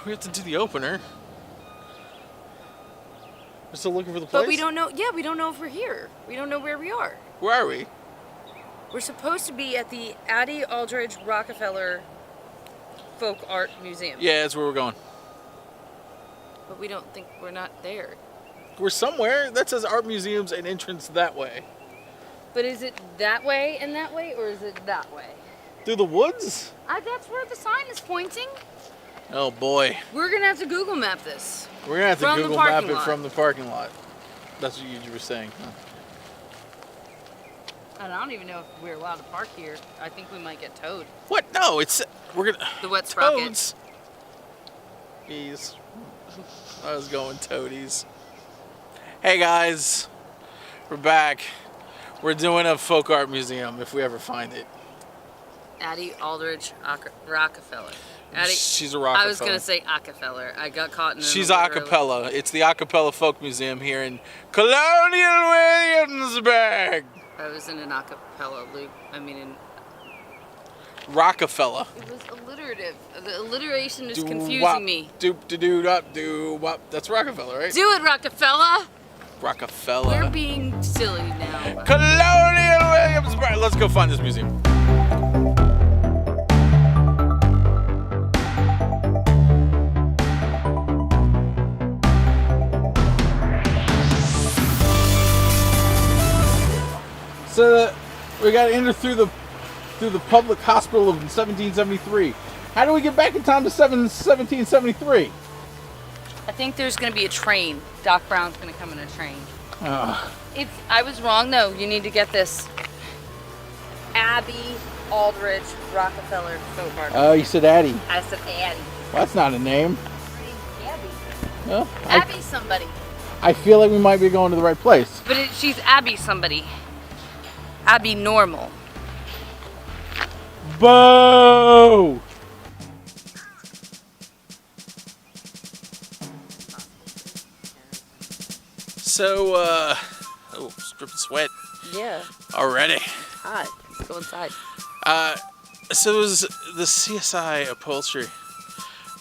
We have to do the opener. We're still looking for the place? But we don't know, we don't know if we're here. We don't know where we are. Where are we? We're supposed to be at the Addie Aldrich Rockefeller Folk Art Museum. Yeah, that's where we're going. But we don't think we're not there. We're somewhere. That says art museums and entrance that way. But is it that way and that way, or is it that way? Through the woods? That's where the sign is pointing. Oh boy. We're gonna have to Google map this. We're gonna have to From the Google map parking it lot. from the parking lot. That's what you were saying. Huh? And I don't even know if we're allowed to park here. I think we might get towed. What? No, we're gonna. The wet sprocket. Toads. Jeez. I was going toadies. Hey guys, we're back. We're doing a folk art museum if we ever find it. Addie Aldrich Rockefeller. Addie, She's a Rockefeller. I was gonna say acapella. I got caught in. She's acapella. It's the Acapella Folk Museum here in Colonial Williamsburg. I was in an acapella loop. In Rockefeller. It was alliterative. The alliteration is confusing me. Do-wop. That's Rockefeller, right? Do it, Rockefeller! Rockefeller. We're being silly now. Colonial Williamsburg. Let's go find this museum. So we got to enter through the public hospital of 1773. How do we get back in time to 1773? I think there's going to be a train. Doc Brown's going to come in a train. I was wrong, though. You need to get this. Abbie Aldrich Rockefeller Folk Art. Oh, you said Addie. I said Addie. Well, that's not a name. Abby. Well, Abby somebody. I feel like we might be going to the right place. But she's Abby somebody. Abby Normal. Boo! So, oh, dripping sweat. Yeah. Already. Hot. Let's go inside. So it was the CSI upholstery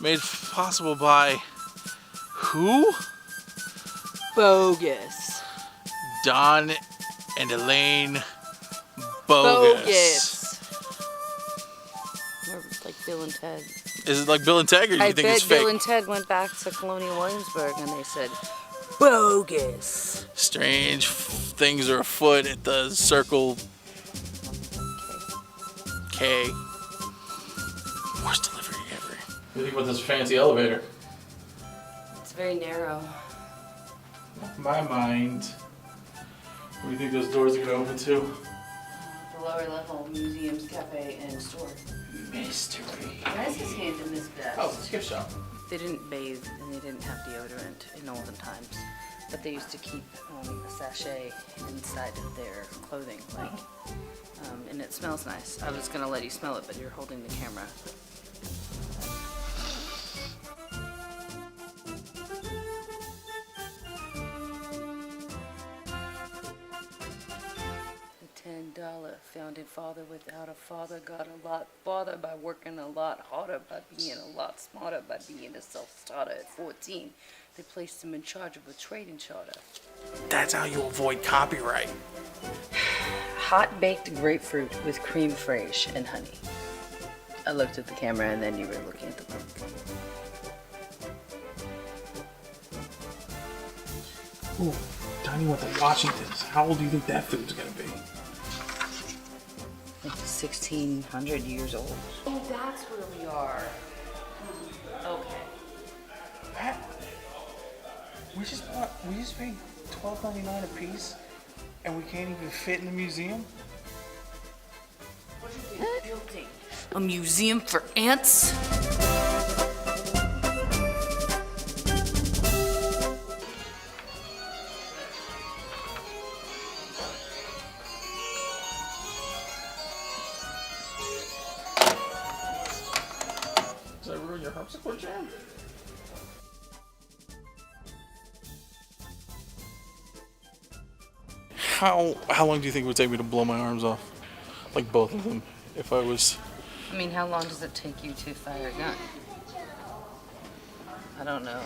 made possible by who? Bogus. Don and Elaine Bogus. Or like Bill and Ted. Is it like Bill and Ted, or do you think it's fake? Bill and Ted went back to Colonial Williamsburg and they said, bogus. Strange things are afoot at the Circle K. Worst delivery ever. What do you think about this fancy elevator? It's very narrow. In my mind, what do you think those doors are going to open to? The lower level, museums, cafe, and store. Mystery. Guys just handed this best. Oh, it's a gift shop. They didn't bathe and they didn't have deodorant in olden times, but they used to keep a sachet inside of their clothing, and it smells nice. I was gonna let you smell it, but you're holding the camera. $10 founding father without a father got a lot farther by working a lot harder, by being a lot smarter, by being a self-starter. At 14, they placed him in charge of a trading charter. That's how you avoid copyright. Hot baked grapefruit with cream fraiche and honey. I looked at the camera and then you were looking at the book. Ooh, Donnie went to Washington. How old do you think that food's gonna be? Like 1,600 years old. Oh, that's where we are. Okay. Pat, we just paid $12.99 a piece, and we can't even fit in the museum. What are they building? A museum for ants? Did I ruin your harpsichord jam? How long do you think it would take me to blow my arms off? Like both of them, if I was... I mean, how long does it take you to fire a gun? I don't know.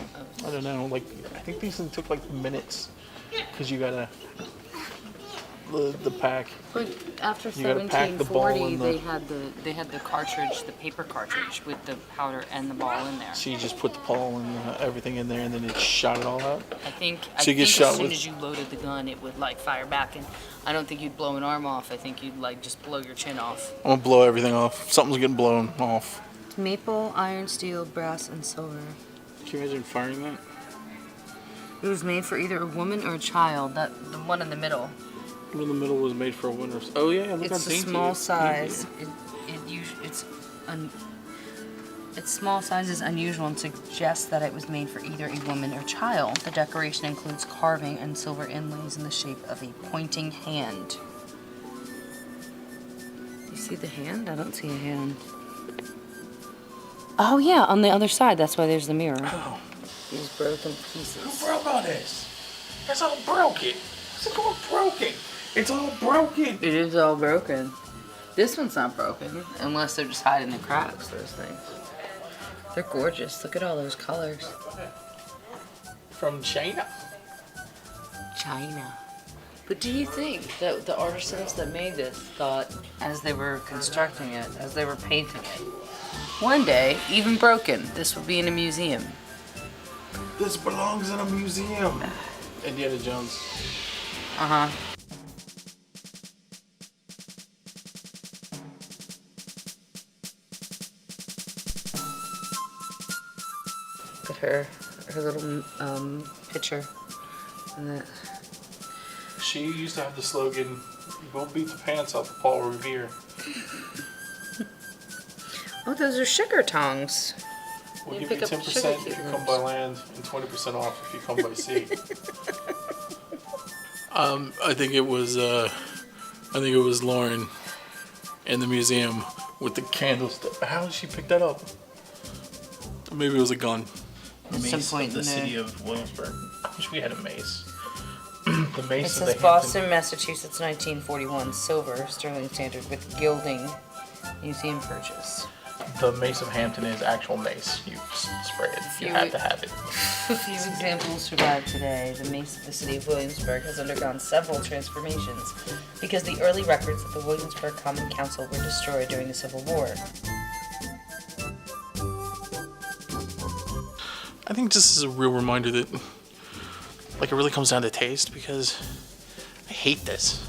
I don't know. Like, I think these things took like minutes because you gotta the pack. But after You gotta pack the ball 1740, they had the cartridge, the paper cartridge with the powder and the ball in there. So you just put the ball and everything in there, and then it shot it all out. I think So you get as shot soon with- as you loaded the gun, it would like fire back, and I don't think you'd blow an arm off. I think you'd like just blow your chin off. I'm gonna blow everything off. Something's getting blown off. Maple, iron, steel, brass, and silver. Can you imagine firing that? It was made for either a woman or a child. That the one in the middle. The one in the middle was made for a winner. Oh yeah, look how It's a dainty small it is. size. Its small size is unusual and suggests that it was made for either a woman or child. The decoration includes carving and silver inlays in the shape of a pointing hand. You see the hand? I don't see a hand. Oh yeah, on the other side. That's why there's the mirror. Oh. These broken pieces. Who broke all this? It's all broken. It's all broken. It's all broken. It is all broken. This one's not broken, unless they're just hiding the cracks, those things. They're gorgeous. Look at all those colors. From China. China. But do you think that the artisans that made this thought, as they were constructing it, as they were painting it, one day, even broken, this will be in a museum? This belongs in a museum. Indiana Jones. Uh-huh. Look at her little picture. And that. She used to have the slogan, "You won't beat the pants off of Paul Revere." Oh, those are sugar tongs. We'll You give you pick up 10% sugar if you cubes. come by land and 20% off if you come by sea. I think it was Lauren in the museum with the candlestick. How did she pick that up? Maybe it was a gun. Some point of the in city there. of Williamsburg. I wish we had a mace. The mace It of the says Boston, Massachusetts, 1941, silver, sterling standard with gilding, museum purchase. The mace of Hampton is actual mace. You spray it. You have to have it. A few examples survive today. The mace of the city of Williamsburg has undergone several transformations because the early records of the Williamsburg Common Council were destroyed during the Civil War. I think this is a real reminder that, like, it really comes down to taste, because I hate this.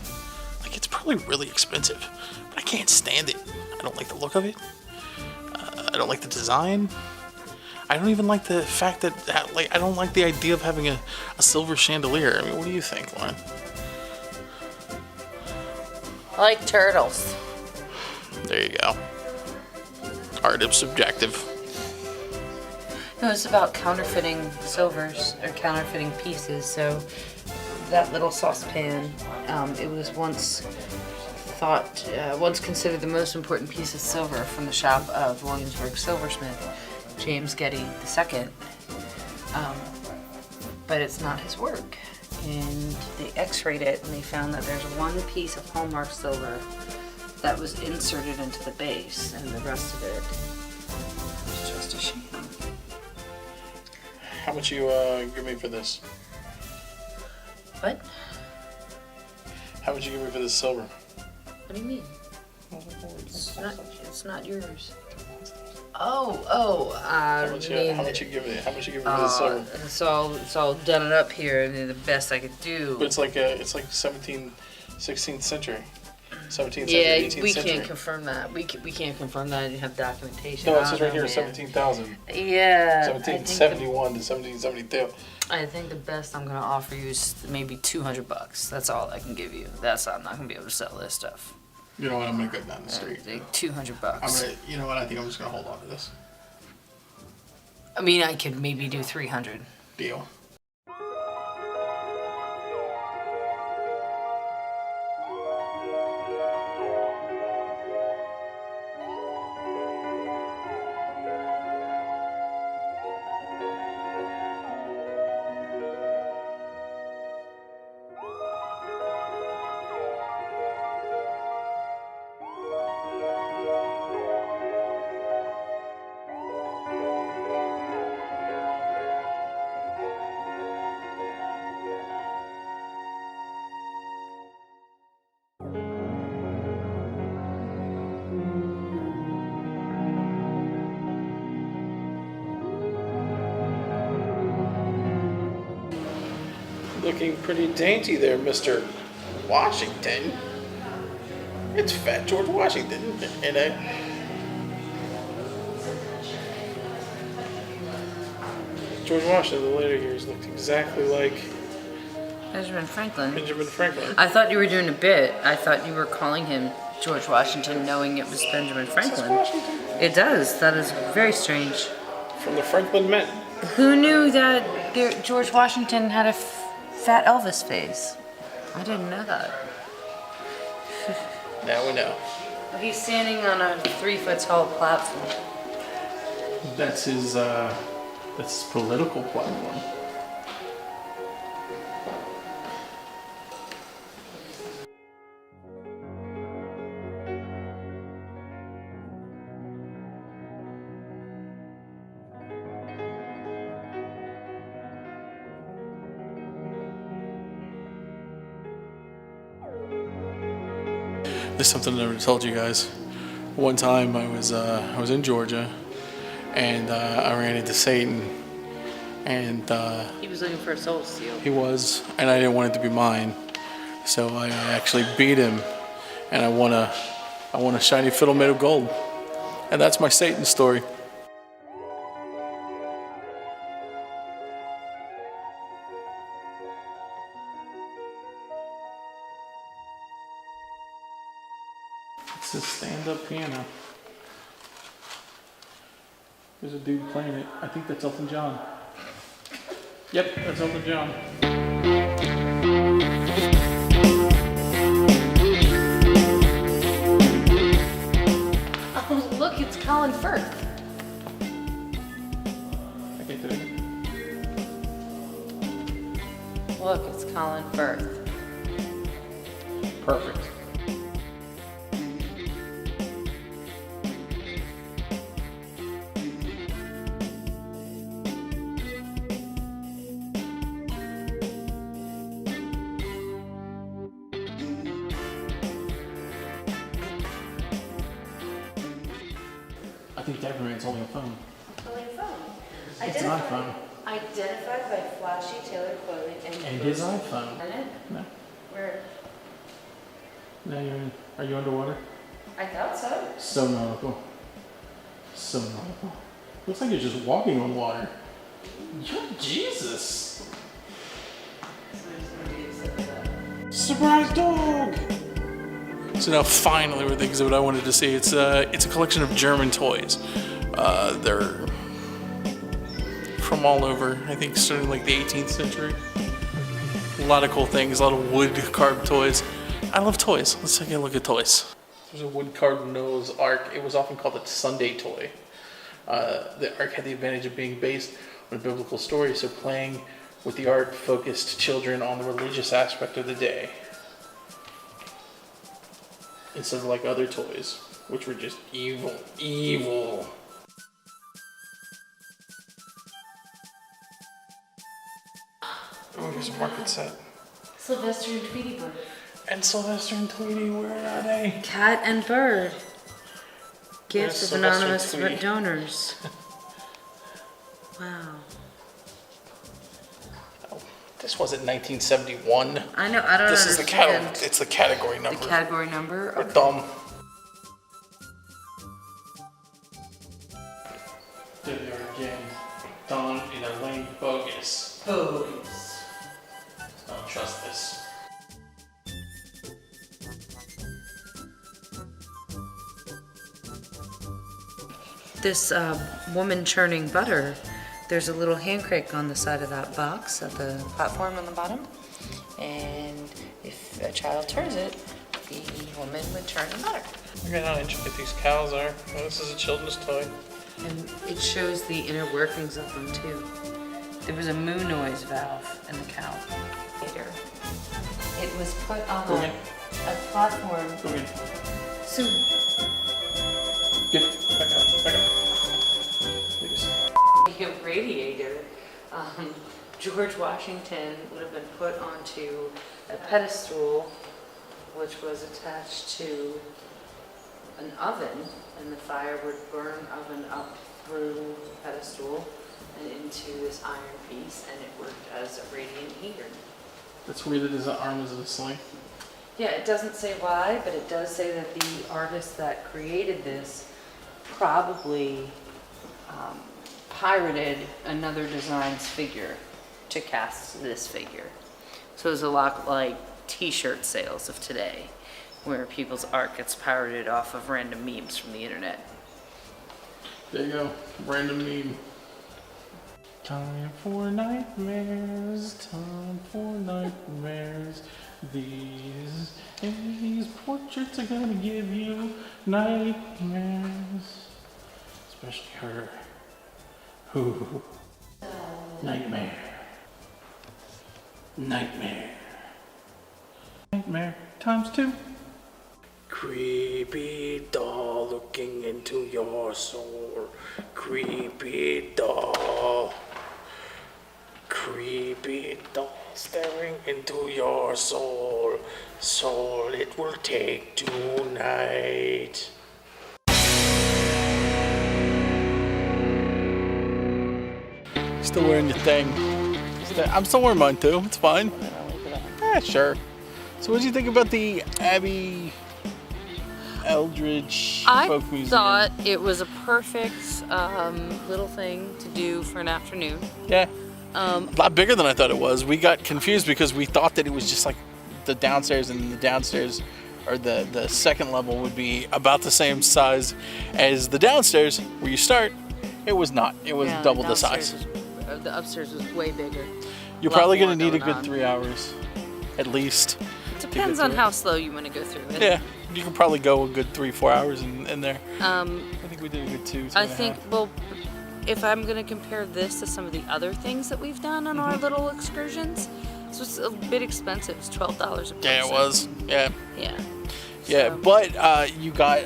Like, it's probably really expensive, but I can't stand it. I don't like the look of it. I don't like the design. I don't even like the fact that, like, I don't like the idea of having a silver chandelier. I mean, what do you think, Lauren? I like turtles. There you go. Art is subjective. No, it's about counterfeiting silvers or counterfeiting pieces. So that little saucepan, it was once considered the most important piece of silver from the shop of Williamsburg silversmith James Getty II. But it's not his work. And they x-rayed it and they found that there's one piece of hallmark silver that was inserted into the base, and the rest of it was just a sham. How much you give me for this? What? How much you give me for this silver? What do you mean? It's not yours. How much you give me? How much you give me for this silver? It's all done up here, and the best I could do. But it's like 16th century. 17th century, Yeah, 18th we century. can't confirm that. We can't confirm that. I didn't have documentation. No, it I says don't right here know, man. 17,000. Yeah. 1771 to 1772. I think the best I'm gonna offer you is maybe $200. That's all I can give you. I'm not gonna be able to sell this stuff. You know what? I'm gonna go down the street. Like $200. You know what? I think I'm just gonna hold on to this I mean, I could maybe do 300. deal. Looking pretty dainty there, Mr. Washington. It's Fat George Washington, and George Washington, the later years, looked exactly like Benjamin Franklin. Benjamin Franklin. I thought you were doing a bit. I thought you were calling him George Washington, knowing it was Benjamin Franklin. Washington. It does. That is very strange. From the Franklin men. Who knew that George Washington had a fat Elvis face? I didn't know that. Now we know. Well, he's standing on a 3-foot tall platform. That's his political platform. There's something I never told you guys. One time I was in Georgia, and I ran into Satan, and He was looking for a soul steal. he was, and I didn't want it to be mine, so I actually beat him, and I won a shiny fiddle made of gold, and that's my Satan story. It's a stand-up piano. There's a dude playing it. I think that's Elton John. Yep, that's Elton John. Oh, look, it's Colin Firth. I can't do it. Look, it's Colin Firth. Perfect. I think Deborah's holding a phone. Holding a phone. It's an iPhone. Identified by flashy tailored clothing And his iPhone. No. Where? No, you're in. Are you underwater? I thought so. So nautical. So nautical. Looks like you're just walking on water. You're Jesus. Surprise dog! So now finally we're at the exhibit I wanted to see. It's a collection of German toys. They're from all over, I think starting like the 18th century. A lot of cool things, a lot of wood carved toys. I love toys. Let's take a look at toys. There's a wood carved Noah's Ark. It was often called a Sunday toy. The Ark had the advantage of being based on a biblical story, so playing with the art focused children on the religious aspect of the day, instead of like other toys, which were just evil, evil. Oh, here's a market set. Sylvester and Tweety Bird. And Sylvester and Tweety, where are they? Cat and Bird. Gifts of Sylvester anonymous and Tweety? donors. Wow. Oh, this wasn't 1971. I know, I don't This is understand. it's the category The number. category number? We're Okay. dumb. There they are again. Don in a lane bogus. Bogus. I don't trust this. This woman churning butter, there's a little hand crank on the side of that box at the platform on the bottom. And if a child turns it, the woman would churn the butter. Look at how intricate these cows are. Oh, this is a children's toy. And it shows the inner workings of them too. There was a moo noise valve in the cow. Later, it was put on a platform. Go again. So Get back up. Back up. a radiator, George Washington would have been put onto a pedestal which was attached to an oven, and the fire would burn oven up through the pedestal and into this iron piece, and it worked as a radiant heater. That's weird that his arm is in a sling. Yeah, it doesn't say why, but it does say that the artist that created this probably pirated another design's figure to cast this figure. So it's a lot like t-shirt sales of today, where people's art gets pirated off of random memes from the internet. There you go, random meme. Time for nightmares, time for nightmares. These portraits are gonna give you nightmares. Especially her. Ooh. Nightmare. Nightmare. Nightmare times 2. Creepy doll looking into your soul. Creepy doll. Creepy doll staring into your soul. Soul it will take tonight. Still wearing your thing. I'm still wearing mine too. It's fine. Yeah, sure. So what did you think about the Abbey Aldrich Folk Museum? I thought it was a perfect little thing to do for an afternoon. Yeah. A lot bigger than I thought it was. We got confused because we thought that it was just like the downstairs, and the downstairs or the second level would be about the same size as the downstairs where you start. It was not. It was double the size. The upstairs was way bigger. You're probably going to need a good 3 hours, at least. It depends on how slow you want to go through it. Yeah, you can probably go a good 3-4 hours in there. I think we did a good 2. I think, well, if I'm going to compare this to some of the other things that we've done on our little excursions, this was a bit expensive. It's $12 a person. Yeah, it was. Yeah. Yeah. Yeah, So- but I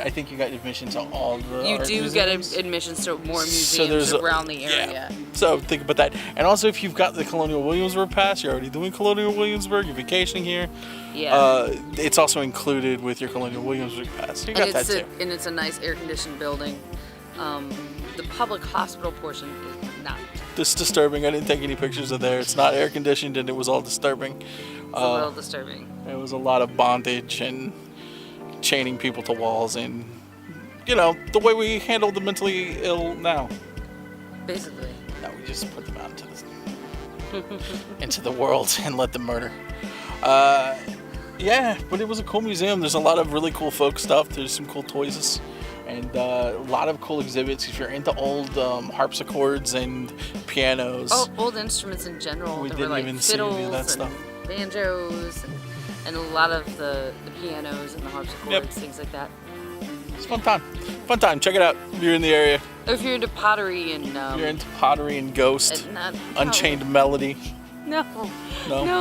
think you got admission to all the You art do museums. get admissions to more So museums around the area. Yeah. So think about that. And also, if you've got the Colonial Williamsburg pass, you're already doing Colonial Williamsburg, you're vacationing here. Yeah. It's also included with your Colonial Williamsburg pass. You got that too. And it's a nice air-conditioned building. The public hospital portion is not. It's disturbing. I didn't take any pictures of there. It's not air conditioned, and it was all disturbing. It's a little disturbing. It was a lot of bondage and chaining people to walls, and the way we handle the mentally ill now. Basically. No, we just put them out into the world and let them murder. Yeah, but it was a cool museum. There's a lot of really cool folk stuff. There's some cool toys and a lot of cool exhibits. If you're into old harpsichords and pianos. Oh, old instruments in general. We There didn't were like even see any of fiddles that and stuff. banjos and a lot of the pianos and the harpsichords, things like that. It's a fun time. Fun time. Check it out if you're in the area. Or if you're into pottery and You're into pottery and Ghost, Unchained Melody. No,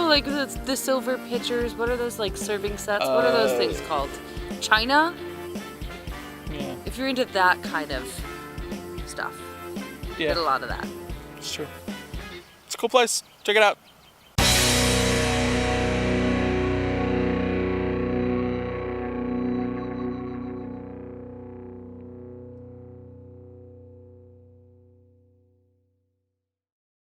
like the silver pitchers. What are those, like, serving sets? What are those things called? China? Yeah, If you're into that kind of stuff, yeah, get a lot of that. it's true. It's a cool place. Check it out.